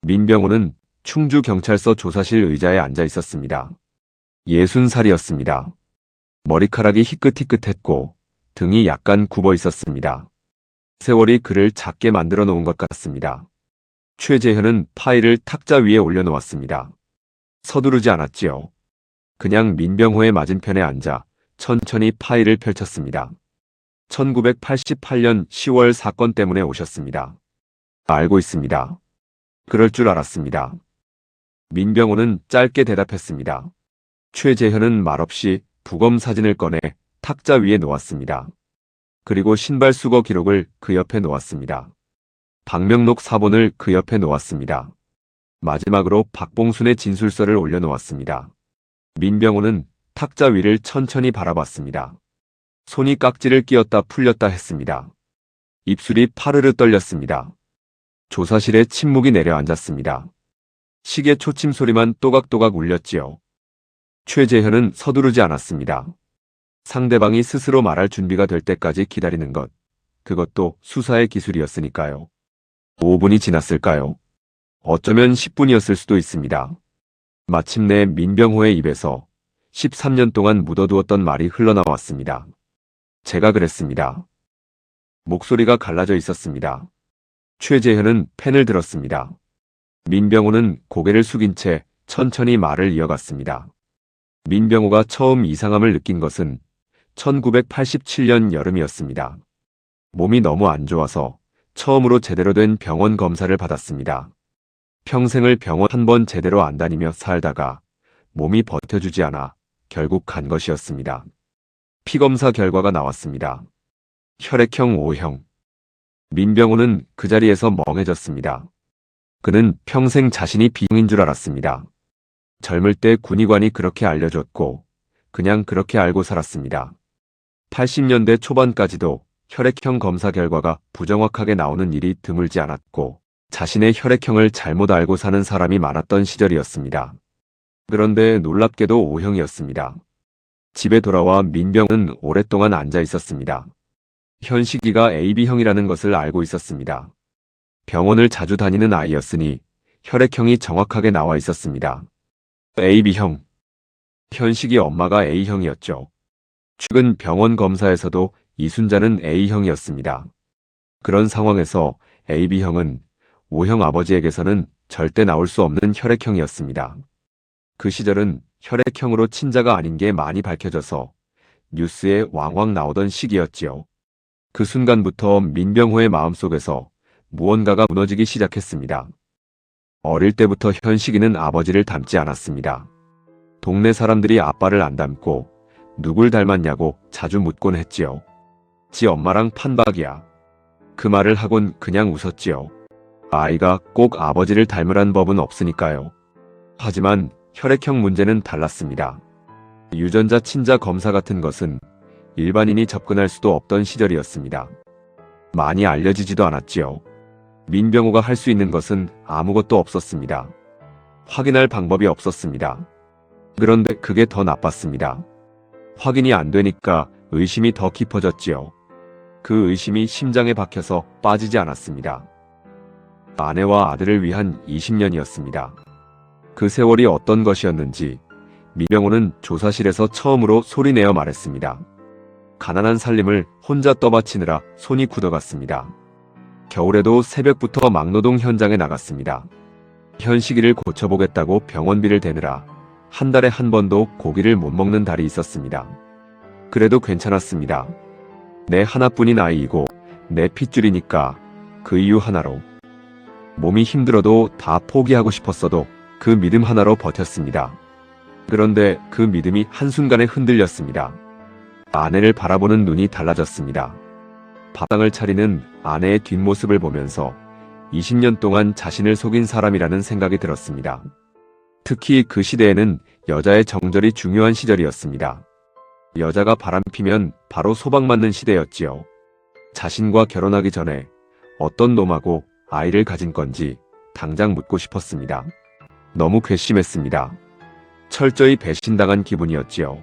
민병호는 충주경찰서 조사실 의자에 앉아 있었습니다. 60살이었습니다. 머리카락이 희끗희끗했고 등이 약간 굽어 있었습니다. 세월이 그를 작게 만들어 놓은 것 같습니다. 최재현은 파일을 탁자 위에 올려놓았습니다. 서두르지 않았지요. 그냥 민병호의 맞은편에 앉아 천천히 파일을 펼쳤습니다. 1988년 10월 사건 때문에 오셨습니다. 알고 있습니다. 그럴 줄 알았습니다. 민병호는 짧게 대답했습니다. 최재현은 말없이 부검 사진을 꺼내 탁자 위에 놓았습니다. 그리고 신발 수거 기록을 그 옆에 놓았습니다. 박명록 사본을 그 옆에 놓았습니다. 마지막으로 박봉순의 진술서를 올려놓았습니다. 민병호는 탁자 위를 천천히 바라봤습니다. 손이 깍지를 끼었다 풀렸다 했습니다. 입술이 파르르 떨렸습니다. 조사실에 침묵이 내려앉았습니다. 시계 초침 소리만 또각또각 울렸지요. 최재현은 서두르지 않았습니다. 상대방이 스스로 말할 준비가 될 때까지 기다리는 것, 그것도 수사의 기술이었으니까요. 5분이 지났을까요? 어쩌면 10분이었을 수도 있습니다. 마침내 민병호의 입에서 13년 동안 묻어두었던 말이 흘러나왔습니다. 제가 그랬습니다. 목소리가 갈라져 있었습니다. 최재현은 펜을 들었습니다. 민병호는 고개를 숙인 채 천천히 말을 이어갔습니다. 민병호가 처음 이상함을 느낀 것은 1987년 여름이었습니다. 몸이 너무 안 좋아서 처음으로 제대로 된 병원 검사를 받았습니다. 평생을 병원 한 번 제대로 안 다니며 살다가 몸이 버텨주지 않아 결국 간 것이었습니다. 피검사 결과가 나왔습니다. 혈액형 O형. 민병호는 그 자리에서 멍해졌습니다. 그는 평생 자신이 B형인 줄 알았습니다. 젊을 때 군의관이 그렇게 알려줬고 그냥 그렇게 알고 살았습니다. 80년대 초반까지도 혈액형 검사 결과가 부정확하게 나오는 일이 드물지 않았고 자신의 혈액형을 잘못 알고 사는 사람이 많았던 시절이었습니다. 그런데 놀랍게도 O형이었습니다. 집에 돌아와 민병호는 오랫동안 앉아 있었습니다. 현식이가 AB형이라는 것을 알고 있었습니다. 병원을 자주 다니는 아이였으니 혈액형이 정확하게 나와 있었습니다. AB형. 현식이 엄마가 A형이었죠. 최근 병원 검사에서도 이순자는 A형이었습니다. 그런 상황에서 AB형은 O형 아버지에게서는 절대 나올 수 없는 혈액형이었습니다. 그 시절은 혈액형으로 친자가 아닌 게 많이 밝혀져서 뉴스에 왕왕 나오던 시기였지요. 그 순간부터 민병호의 마음속에서 무언가가 무너지기 시작했습니다. 어릴 때부터 현식이는 아버지를 닮지 않았습니다. 동네 사람들이 아빠를 안 닮고 누굴 닮았냐고 자주 묻곤 했지요. 지 엄마랑 판박이야. 그 말을 하곤 그냥 웃었지요. 아이가 꼭 아버지를 닮으란 법은 없으니까요. 하지만 혈액형 문제는 달랐습니다. 유전자 친자 검사 같은 것은 일반인이 접근할 수도 없던 시절이었습니다. 많이 알려지지도 않았지요. 민병호가 할 수 있는 것은 아무것도 없었습니다. 확인할 방법이 없었습니다. 그런데 그게 더 나빴습니다. 확인이 안 되니까 의심이 더 깊어졌지요. 그 의심이 심장에 박혀서 빠지지 않았습니다. 아내와 아들을 위한 20년이었습니다. 그 세월이 어떤 것이었는지 민병호는 조사실에서 처음으로 소리내어 말했습니다. 가난한 살림을 혼자 떠받치느라 손이 굳어갔습니다. 겨울에도 새벽부터 막노동 현장에 나갔습니다. 현식이를 고쳐보겠다고 병원비를 대느라 한 달에 한 번도 고기를 못 먹는 달이 있었습니다. 그래도 괜찮았습니다. 내 하나뿐인 아이이고 내 핏줄이니까 그 이유 하나로 몸이 힘들어도 다 포기하고 싶었어도 그 믿음 하나로 버텼습니다. 그런데 그 믿음이 한순간에 흔들렸습니다. 아내를 바라보는 눈이 달라졌습니다. 밥상을 차리는 아내의 뒷모습을 보면서 20년 동안 자신을 속인 사람이라는 생각이 들었습니다. 특히 그 시대에는 여자의 정절이 중요한 시절이었습니다. 여자가 바람피면 바로 소방맞는 시대였지요. 자신과 결혼하기 전에 어떤 놈하고 아이를 가진 건지 당장 묻고 싶었습니다. 너무 괘씸했습니다. 철저히 배신당한 기분이었지요.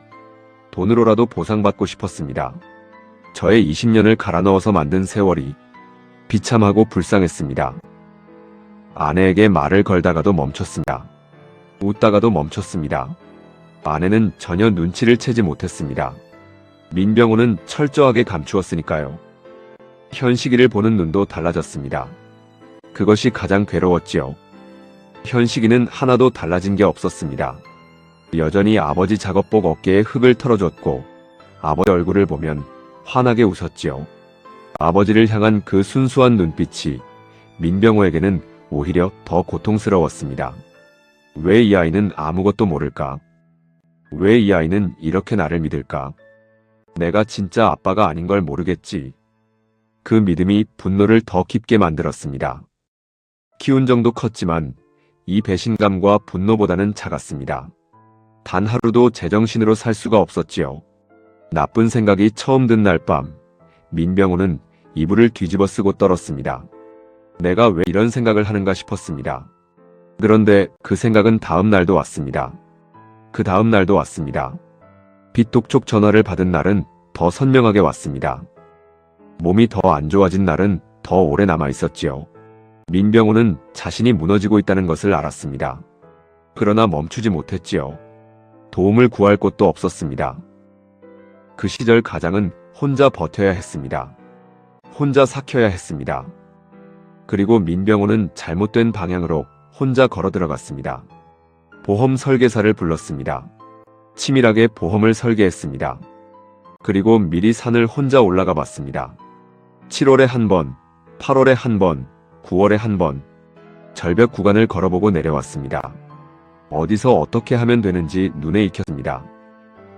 돈으로라도 보상받고 싶었습니다. 저의 20년을 갈아 넣어서 만든 세월이 비참하고 불쌍했습니다. 아내에게 말을 걸다가도 멈췄습니다. 웃다가도 멈췄습니다. 아내는 전혀 눈치를 채지 못했습니다. 민병호는 철저하게 감추었으니까요. 현식이를 보는 눈도 달라졌습니다. 그것이 가장 괴로웠지요. 현식이는 하나도 달라진 게 없었습니다. 여전히 아버지 작업복 어깨에 흙을 털어줬고 아버지 얼굴을 보면 환하게 웃었지요. 아버지를 향한 그 순수한 눈빛이 민병호에게는 오히려 더 고통스러웠습니다. 왜 이 아이는 아무것도 모를까? 왜 이 아이는 이렇게 나를 믿을까? 내가 진짜 아빠가 아닌 걸 모르겠지. 그 믿음이 분노를 더 깊게 만들었습니다. 키운 정도 컸지만 이 배신감과 분노보다는 작았습니다. 단 하루도 제정신으로 살 수가 없었지요. 나쁜 생각이 처음 든 날 밤, 민병호는 이불을 뒤집어 쓰고 떨었습니다. 내가 왜 이런 생각을 하는가 싶었습니다. 그런데 그 생각은 다음 날도 왔습니다. 그 다음 날도 왔습니다. 빚독촉 전화를 받은 날은 더 선명하게 왔습니다. 몸이 더 안 좋아진 날은 더 오래 남아 있었지요. 민병호는 자신이 무너지고 있다는 것을 알았습니다. 그러나 멈추지 못했지요. 도움을 구할 곳도 없었습니다. 그 시절 가장은 혼자 버텨야 했습니다. 혼자 삭혀야 했습니다. 그리고 민병호는 잘못된 방향으로 혼자 걸어 들어갔습니다. 보험 설계사를 불렀습니다. 치밀하게 보험을 설계했습니다. 그리고 미리 산을 혼자 올라가 봤습니다. 7월에 한 번, 8월에 한 번, 9월에 한 번, 절벽 구간을 걸어보고 내려왔습니다. 어디서 어떻게 하면 되는지 눈에 익혔습니다.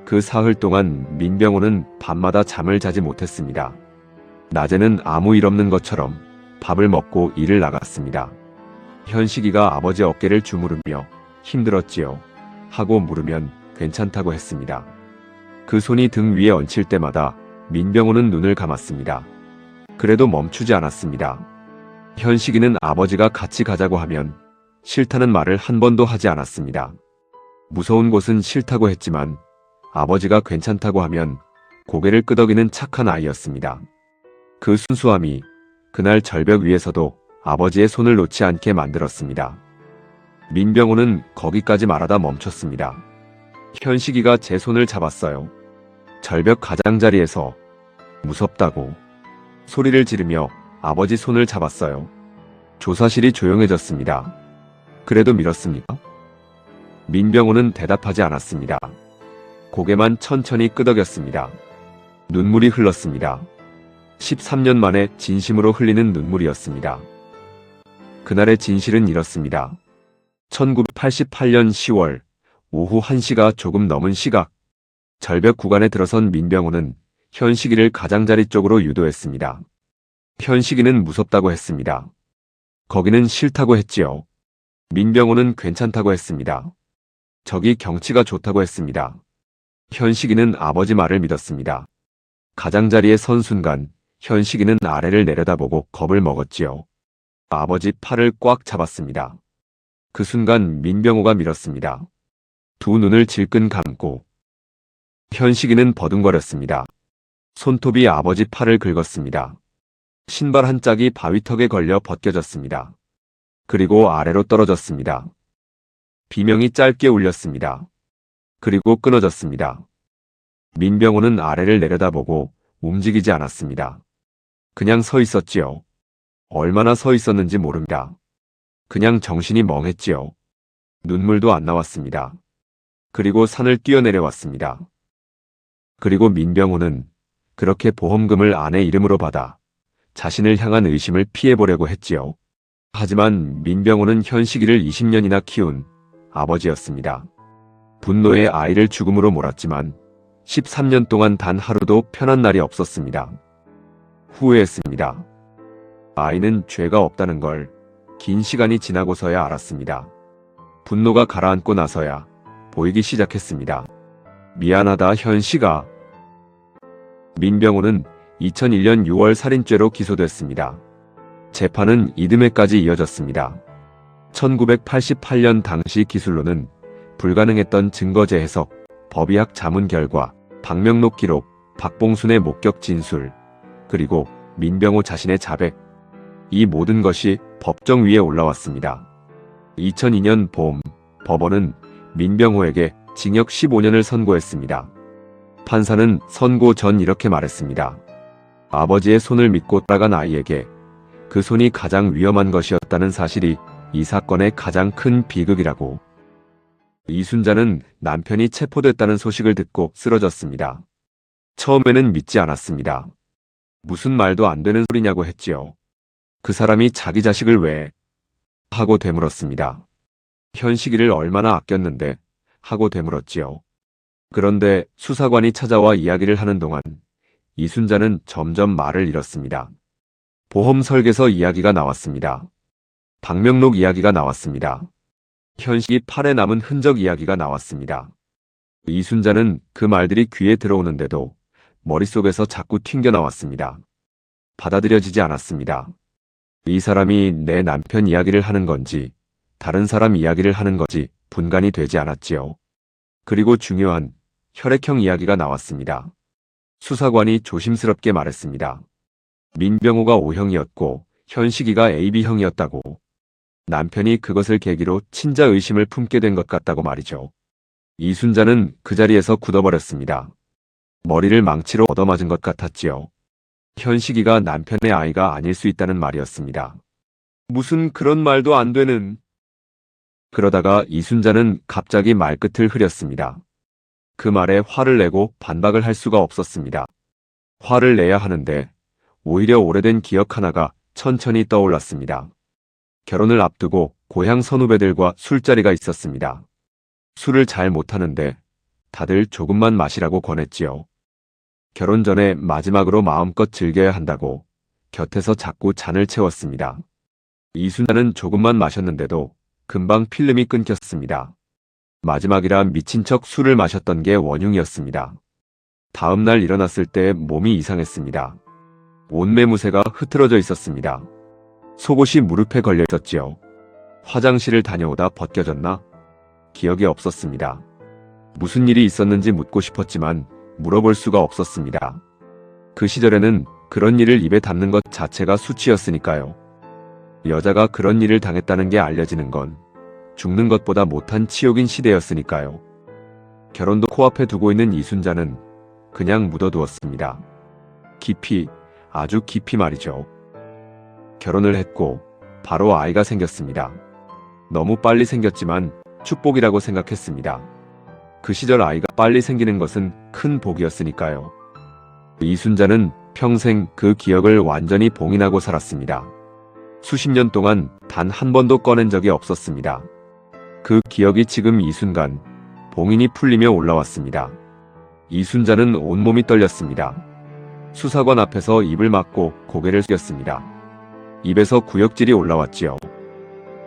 그 사흘 동안 민병호는 밤마다 잠을 자지 못했습니다. 낮에는 아무 일 없는 것처럼 밥을 먹고 일을 나갔습니다. 현식이가 아버지 어깨를 주무르며 힘들었지요 하고 물으면 괜찮다고 했습니다. 그 손이 등 위에 얹힐 때마다 민병호는 눈을 감았습니다. 그래도 멈추지 않았습니다. 현식이는 아버지가 같이 가자고 하면 싫다는 말을 한 번도 하지 않았습니다. 무서운 곳은 싫다고 했지만 아버지가 괜찮다고 하면 고개를 끄덕이는 착한 아이였습니다. 그 순수함이 그날 절벽 위에서도 아버지의 손을 놓지 않게 만들었습니다. 민병호는 거기까지 말하다 멈췄습니다. 현식이가 제 손을 잡았어요. 절벽 가장자리에서 무섭다고 소리를 지르며 아버지 손을 잡았어요. 조사실이 조용해졌습니다. 그래도 밀었습니까? 민병호는 대답하지 않았습니다. 고개만 천천히 끄덕였습니다. 눈물이 흘렀습니다. 13년 만에 진심으로 흘리는 눈물이었습니다. 그날의 진실은 이렇습니다. 1988년 10월 오후 1시가 조금 넘은 시각, 절벽 구간에 들어선 민병호는 현식이를 가장자리 쪽으로 유도했습니다. 현식이는 무섭다고 했습니다. 거기는 싫다고 했지요. 민병호는 괜찮다고 했습니다. 저기 경치가 좋다고 했습니다. 현식이는 아버지 말을 믿었습니다. 가장자리에 선 순간 현식이는 아래를 내려다보고 겁을 먹었지요. 아버지 팔을 꽉 잡았습니다. 그 순간 민병호가 밀었습니다. 두 눈을 질끈 감고 현식이는 버둥거렸습니다. 손톱이 아버지 팔을 긁었습니다. 신발 한 짝이 바위턱에 걸려 벗겨졌습니다. 그리고 아래로 떨어졌습니다. 비명이 짧게 울렸습니다. 그리고 끊어졌습니다. 민병호는 아래를 내려다보고 움직이지 않았습니다. 그냥 서 있었지요. 얼마나 서 있었는지 모릅니다. 그냥 정신이 멍했지요. 눈물도 안 나왔습니다. 그리고 산을 뛰어내려왔습니다. 그리고 민병호는 그렇게 보험금을 아내 이름으로 받아 자신을 향한 의심을 피해보려고 했지요. 하지만 민병호는 현식이를 20년이나 키운 아버지였습니다. 분노에 아이를 죽음으로 몰았지만 13년 동안 단 하루도 편한 날이 없었습니다. 후회했습니다. 아이는 죄가 없다는 걸 긴 시간이 지나고서야 알았습니다. 분노가 가라앉고 나서야 보이기 시작했습니다. 미안하다 현식아. 민병호는 2001년 6월 살인죄로 기소됐습니다. 재판은 이듬해까지 이어졌습니다. 1988년 당시 기술로는 불가능했던 증거제 해석, 법의학 자문 결과, 박명록 기록, 박봉순의 목격 진술, 그리고 민병호 자신의 자백, 이 모든 것이 법정 위에 올라왔습니다. 2002년 봄, 법원은 민병호에게 징역 15년을 선고했습니다. 판사는 선고 전 이렇게 말했습니다. 아버지의 손을 믿고 따라간 아이에게 그 손이 가장 위험한 것이었다는 사실이 이 사건의 가장 큰 비극이라고. 이순자는 남편이 체포됐다는 소식을 듣고 쓰러졌습니다. 처음에는 믿지 않았습니다. 무슨 말도 안 되는 소리냐고 했지요. 그 사람이 자기 자식을 왜? 하고 되물었습니다. 현식이를 얼마나 아꼈는데? 하고 되물었지요. 그런데 수사관이 찾아와 이야기를 하는 동안 이순자는 점점 말을 잃었습니다. 보험 설계서 이야기가 나왔습니다. 박명록 이야기가 나왔습니다. 현식이 팔에 남은 흔적 이야기가 나왔습니다. 이순자는 그 말들이 귀에 들어오는데도 머릿속에서 자꾸 튕겨나왔습니다. 받아들여지지 않았습니다. 이 사람이 내 남편 이야기를 하는 건지 다른 사람 이야기를 하는 건지 분간이 되지 않았지요. 그리고 중요한 혈액형 이야기가 나왔습니다. 수사관이 조심스럽게 말했습니다. 민병호가 O형이었고 현식이가 AB형이었다고. 남편이 그것을 계기로 친자 의심을 품게 된 것 같다고 말이죠. 이순자는 그 자리에서 굳어버렸습니다. 머리를 망치로 얻어맞은 것 같았지요. 현식이가 남편의 아이가 아닐 수 있다는 말이었습니다. 무슨 그런 말도 안 되는. 그러다가 이순자는 갑자기 말끝을 흐렸습니다. 그 말에 화를 내고 반박을 할 수가 없었습니다. 화를 내야 하는데 오히려 오래된 기억 하나가 천천히 떠올랐습니다. 결혼을 앞두고 고향 선후배들과 술자리가 있었습니다. 술을 잘 못하는데 다들 조금만 마시라고 권했지요. 결혼 전에 마지막으로 마음껏 즐겨야 한다고 곁에서 자꾸 잔을 채웠습니다. 이순자는 조금만 마셨는데도 금방 필름이 끊겼습니다. 마지막이라 미친 척 술을 마셨던 게 원흉이었습니다. 다음 날 일어났을 때 몸이 이상했습니다. 온매무새가 흐트러져 있었습니다. 속옷이 무릎에 걸려 있었지요. 화장실을 다녀오다 벗겨졌나? 기억이 없었습니다. 무슨 일이 있었는지 묻고 싶었지만 물어볼 수가 없었습니다. 그 시절에는 그런 일을 입에 담는 것 자체가 수치였으니까요. 여자가 그런 일을 당했다는 게 알려지는 건 죽는 것보다 못한 치욕인 시대였으니까요. 결혼도 코앞에 두고 있는 이순자는 그냥 묻어두었습니다. 깊이, 아주 깊이 말이죠. 결혼을 했고 바로 아이가 생겼습니다. 너무 빨리 생겼지만 축복이라고 생각했습니다. 그 시절 아이가 빨리 생기는 것은 큰 복이었으니까요. 이순자는 평생 그 기억을 완전히 봉인하고 살았습니다. 수십 년 동안 단 한 번도 꺼낸 적이 없었습니다. 그 기억이 지금 이 순간 봉인이 풀리며 올라왔습니다. 이순자는 온몸이 떨렸습니다. 수사관 앞에서 입을 막고 고개를 숙였습니다. 입에서 구역질이 올라왔지요.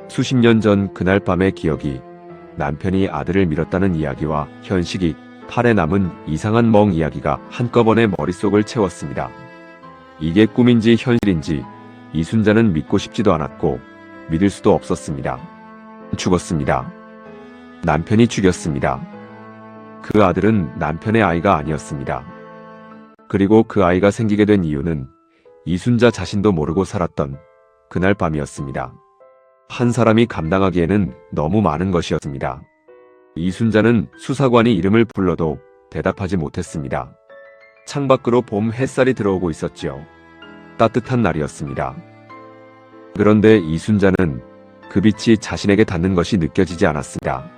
수십 년 전 그날 밤의 기억이 남편이 아들을 밀었다는 이야기와 현식이 팔에 남은 이상한 멍 이야기가 한꺼번에 머릿속을 채웠습니다. 이게 꿈인지 현실인지 이순자는 믿고 싶지도 않았고 믿을 수도 없었습니다. 죽었습니다. 남편이 죽였습니다. 그 아들은 남편의 아이가 아니었습니다. 그리고 그 아이가 생기게 된 이유는 이순자 자신도 모르고 살았던 그날 밤이었습니다. 한 사람이 감당하기에는 너무 많은 것이었습니다. 이순자는 수사관이 이름을 불러도 대답하지 못했습니다. 창밖으로 봄 햇살이 들어오고 있었지요. 따뜻한 날이었습니다. 그런데 이순자는 그 빛이 자신에게 닿는 것이 느껴지지 않았습니다.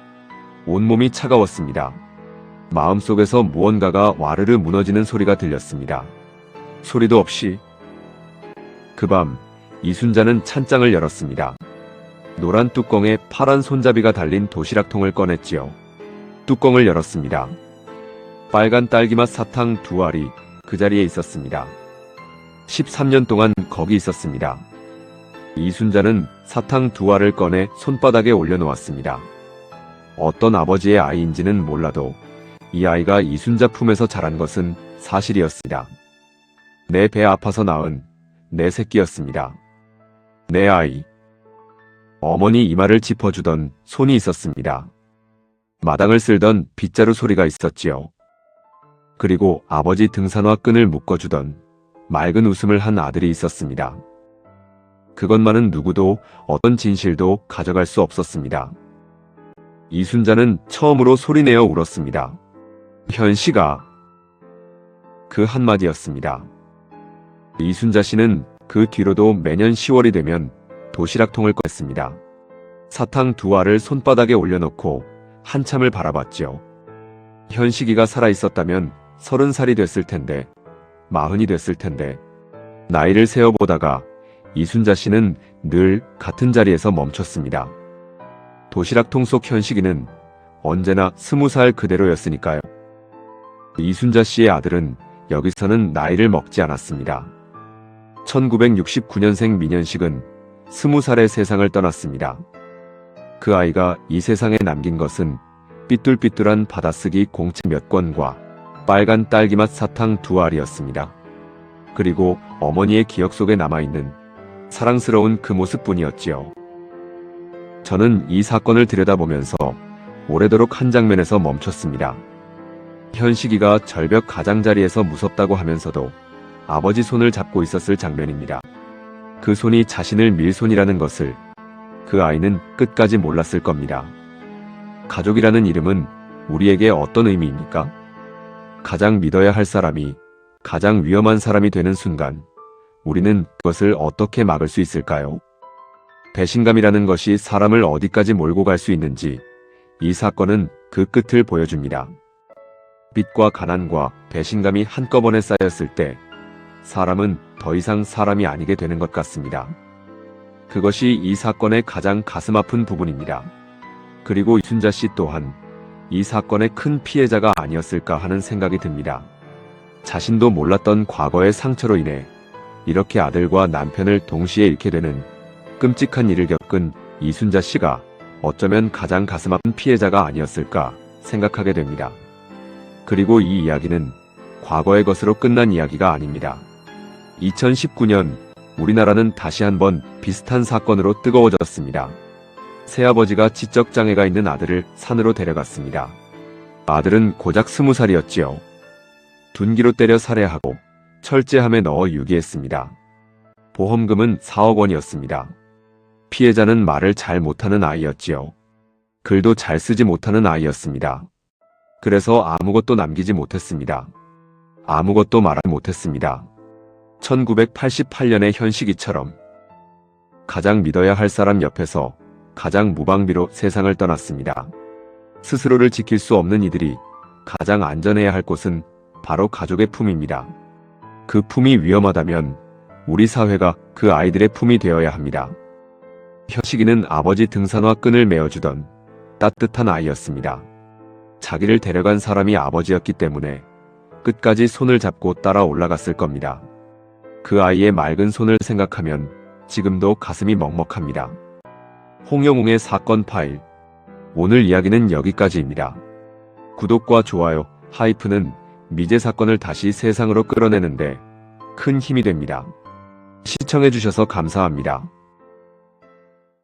온몸이 차가웠습니다. 마음속에서 무언가가 와르르 무너지는 소리가 들렸습니다. 소리도 없이 그 밤 이순자는 찬장을 열었습니다. 노란 뚜껑에 파란 손잡이가 달린 도시락통을 꺼냈지요. 뚜껑을 열었습니다. 빨간 딸기맛 사탕 2알이 그 자리에 있었습니다. 13년 동안 거기 있었습니다. 이순자는 사탕 2알을 꺼내 손바닥에 올려놓았습니다. 어떤 아버지의 아이인지는 몰라도 이 아이가 이순자 품에서 자란 것은 사실이었습니다. 내 배 아파서 낳은 내 새끼였습니다. 내 아이. 어머니 이마를 짚어주던 손이 있었습니다. 마당을 쓸던 빗자루 소리가 있었지요. 그리고 아버지 등산화 끈을 묶어주던 맑은 웃음을 한 아들이 있었습니다. 그것만은 누구도 어떤 진실도 가져갈 수 없었습니다. 이순자는 처음으로 소리내어 울었습니다. 현씨가. 그 한마디였습니다. 이순자 씨는 그 뒤로도 매년 10월이 되면 도시락통을 꺼냈습니다. 사탕 2알을 손바닥에 올려놓고 한참을 바라봤죠. 현식이가 살아있었다면 30살이 됐을 텐데, 40이 됐을 텐데. 나이를 세어보다가 이순자 씨는 늘 같은 자리에서 멈췄습니다. 도시락통 속 현식이는 언제나 20살 그대로였으니까요. 이순자 씨의 아들은 여기서는 나이를 먹지 않았습니다. 1969년생 민현식은 20살의 세상을 떠났습니다. 그 아이가 이 세상에 남긴 것은 삐뚤삐뚤한 받아쓰기 공책 몇 권과 빨간 딸기맛 사탕 2알이었습니다. 그리고 어머니의 기억 속에 남아있는 사랑스러운 그 모습뿐이었지요. 저는 이 사건을 들여다보면서 오래도록 한 장면에서 멈췄습니다. 현식이가 절벽 가장자리에서 무섭다고 하면서도 아버지 손을 잡고 있었을 장면입니다. 그 손이 자신을 밀 손이라는 것을 그 아이는 끝까지 몰랐을 겁니다. 가족이라는 이름은 우리에게 어떤 의미입니까? 가장 믿어야 할 사람이 가장 위험한 사람이 되는 순간 우리는 그것을 어떻게 막을 수 있을까요? 배신감이라는 것이 사람을 어디까지 몰고 갈 수 있는지 이 사건은 그 끝을 보여줍니다. 빚과 가난과 배신감이 한꺼번에 쌓였을 때 사람은 더 이상 사람이 아니게 되는 것 같습니다. 그것이 이 사건의 가장 가슴 아픈 부분입니다. 그리고 이순자 씨 또한 이 사건의 큰 피해자가 아니었을까 하는 생각이 듭니다. 자신도 몰랐던 과거의 상처로 인해 이렇게 아들과 남편을 동시에 잃게 되는 끔찍한 일을 겪은 이순자 씨가 어쩌면 가장 가슴 아픈 피해자가 아니었을까 생각하게 됩니다. 그리고 이 이야기는 과거의 것으로 끝난 이야기가 아닙니다. 2019년 우리나라는 다시 한번 비슷한 사건으로 뜨거워졌습니다. 새아버지가 지적장애가 있는 아들을 산으로 데려갔습니다. 아들은 고작 20살이었지요. 둔기로 때려 살해하고 철제함에 넣어 유기했습니다. 보험금은 4억 원이었습니다. 피해자는 말을 잘 못하는 아이였지요. 글도 잘 쓰지 못하는 아이였습니다. 그래서 아무것도 남기지 못했습니다. 아무것도 말하지 못했습니다. 1988년의 현식이처럼 가장 믿어야 할 사람 옆에서 가장 무방비로 세상을 떠났습니다. 스스로를 지킬 수 없는 이들이 가장 안전해야 할 곳은 바로 가족의 품입니다. 그 품이 위험하다면 우리 사회가 그 아이들의 품이 되어야 합니다. 현식이는 아버지 등산화 끈을 메어주던 따뜻한 아이였습니다. 자기를 데려간 사람이 아버지였기 때문에 끝까지 손을 잡고 따라 올라갔을 겁니다. 그 아이의 맑은 손을 생각하면 지금도 가슴이 먹먹합니다. 홍영웅의 사건 파일. 오늘 이야기는 여기까지입니다. 구독과 좋아요, 하이프는 미제 사건을 다시 세상으로 끌어내는데 큰 힘이 됩니다. 시청해주셔서 감사합니다.